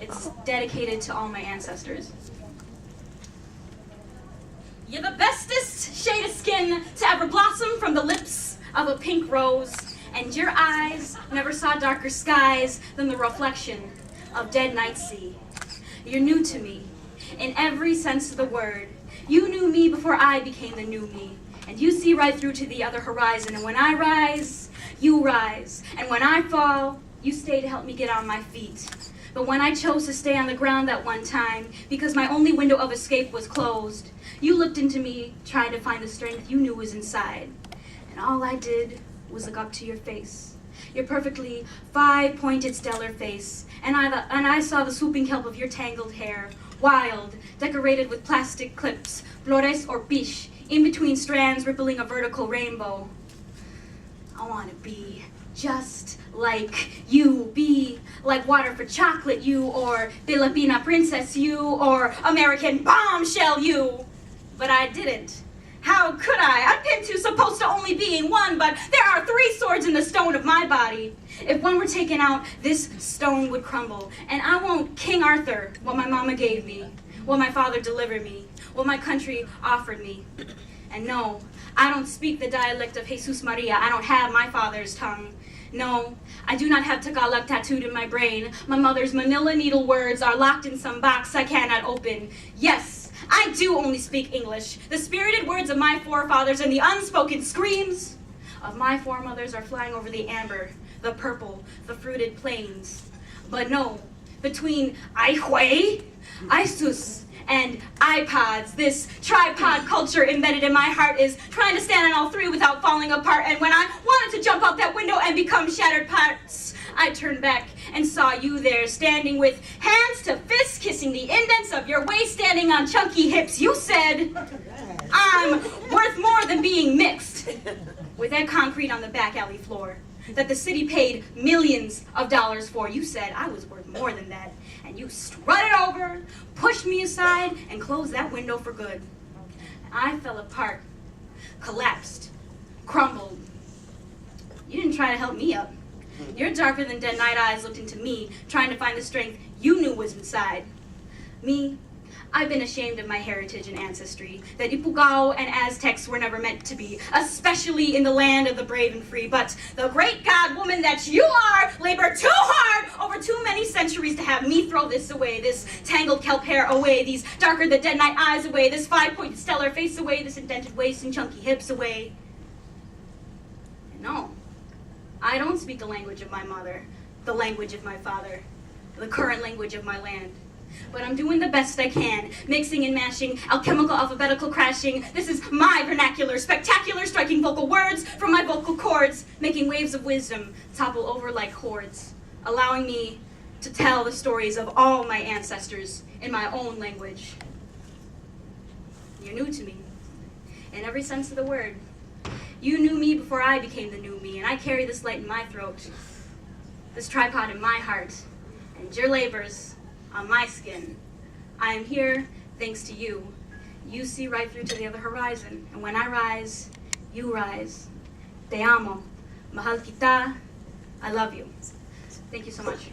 It's dedicated to all my ancestors. You're the bestest shade of skin to ever blossom from the lips of a pink rose, and your eyes never saw darker skies than the reflection of dead night sea. You're new to me, in every sense of the word. You knew me before I became the new me, and you see right through to the other horizon, and when I rise, you rise, and when I fall, you stay to help me get on my feet. But when I chose to stay on the ground that one time, because my only window of escape was closed, you looked into me, trying to find the strength you knew was inside. And all I did was look up to your face, your perfectly five-pointed stellar face, and I saw the swooping kelp of your tangled hair, wild, decorated with plastic clips, flores or biche, in between strands rippling a vertical rainbow. I want to be just like you, be like water for chocolate you, or Filipina princess you, or American bombshell you. But I didn't. How could I? I'm pinned to supposed to only being one, but there are 3 swords in the stone of my body. If one were taken out, this stone would crumble. And I won't King Arthur what my mama gave me, what my father delivered me, what my country offered me. And no, I don't speak the dialect of Jesus Maria. I don't have my father's tongue. No, I do not have Tagalog tattooed in my brain. My mother's manila needle words are locked in some box I cannot open. Yes, I do only speak English. The spirited words of my forefathers and the unspoken screams of my foremothers are flying over the amber, the purple, the fruited plains. But no, between Aihui, Isus, and iPods, this tripod culture embedded in my heart is trying to stand on all 3 without falling apart. And when I wanted to jump out that window and become shattered parts, I turned back and saw you there, standing with hands to fists, kissing the indents of your waist, standing on chunky hips. You said, I'm worth more than being mixed with that concrete on the back alley floor that the city paid millions of dollars for. You said I was worth more than that, and you strutted over, pushed me aside, and closed that window for good. I fell apart, collapsed, crumbled. You didn't try to help me up. Your darker than dead night eyes looked into me, trying to find the strength you knew was inside. Me, I've been ashamed of my heritage and ancestry, that Ipugao and Aztecs were never meant to be, especially in the land of the brave and free. But the great God woman that you are labored too hard over too many centuries to have me throw this away, this tangled kelp hair away, these darker than dead night eyes away, this 5-pointed stellar face away, this indented waist and chunky hips away. And no, I don't speak the language of my mother, the language of my father, the current language of my land. But I'm doing the best I can, mixing and mashing, alchemical, alphabetical crashing. This is my vernacular, spectacular, striking vocal words from my vocal cords, making waves of wisdom topple over like hordes, allowing me to tell the stories of all my ancestors in my own language. You're new to me, in every sense of the word. You knew me before I became the new me, and I carry this light in my throat, this tripod in my heart, and your labors on my skin. I am here thanks to you. You see right through to the other horizon, and when I rise, you rise. Te amo. Mahal kita. I love you. Thank you so much.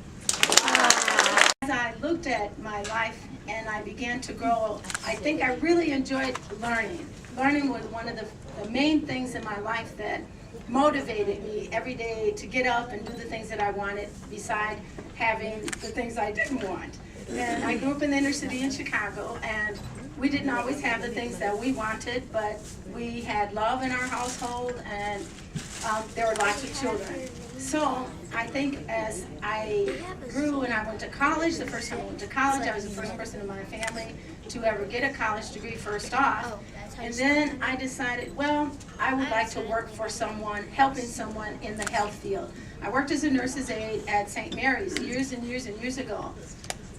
As I looked at my life and I began to grow, I think I really enjoyed learning. Learning was one of the main things in my life that motivated me every day to get up and do the things that I wanted, beside having the things I didn't want. And I grew up in the inner city in Chicago, and we didn't always have the things that we wanted, but we had love in our household, and there were lots of children. So I think as I grew and I went to college, the first time I went to college, I was the first person in my family to ever get a college degree first off. And then I decided, well, I would like to work for someone, helping someone in the health field. I worked as a nurse's aide at St. Mary's years and years and years ago.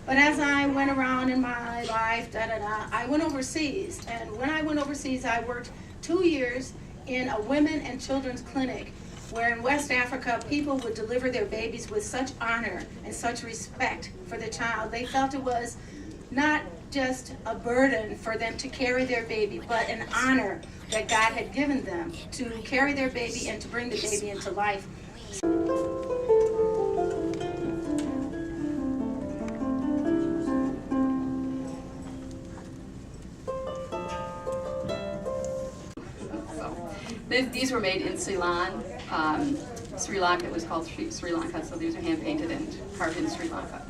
But as I went around in my life, I went overseas. And when I went overseas, I worked 2 years in a women and children's clinic, where in West Africa, people would deliver their babies with such honor and such respect for the child. They felt it was not just a burden for them to carry their baby, but an honor that God had given them to carry their baby and to bring the baby into life. 「These were made in Ceylon, Sri Lanka. It was called Sri Lanka, so these are hand painted and carved in Sri Lanka.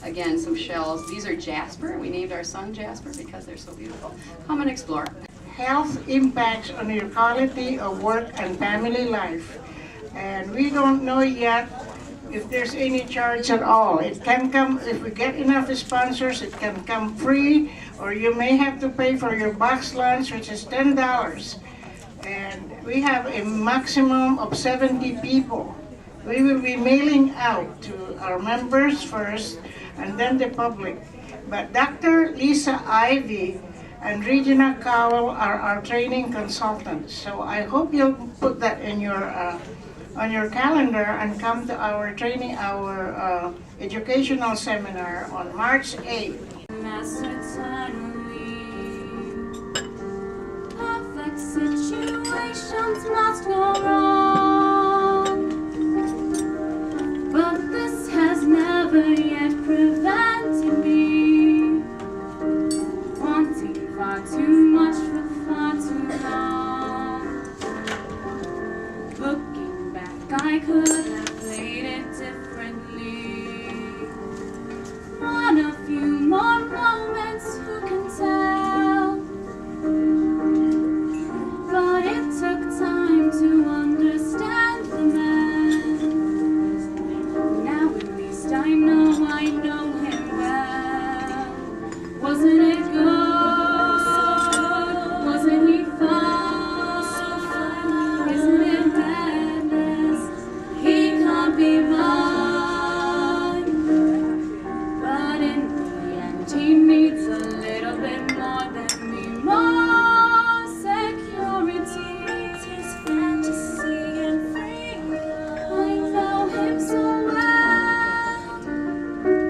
Again, some shells. These are jasper. We named our son Jasper because they're so beautiful. Come and explore. Health impacts on your quality of work and family life. And we don't know yet if there's any charge at all. It can come, if we get enough sponsors, it can come free, or you may have to pay for your box lunch, which is $10. And we have a maximum of 70 people. We will be mailing out to our members first, and then the public. But Dr. Lisa Ivy and Regina Cowell are our training consultants. So I hope you'll put that in your on your calendar and come to our training, our educational seminar on March 8th. Perfect situations must go wrong, but this has never yet prevented me wanting far too much for far too long. Looking back, I could have played it differently. Want a few more moments, who can tell? But it took time to understand the man. Now at least I know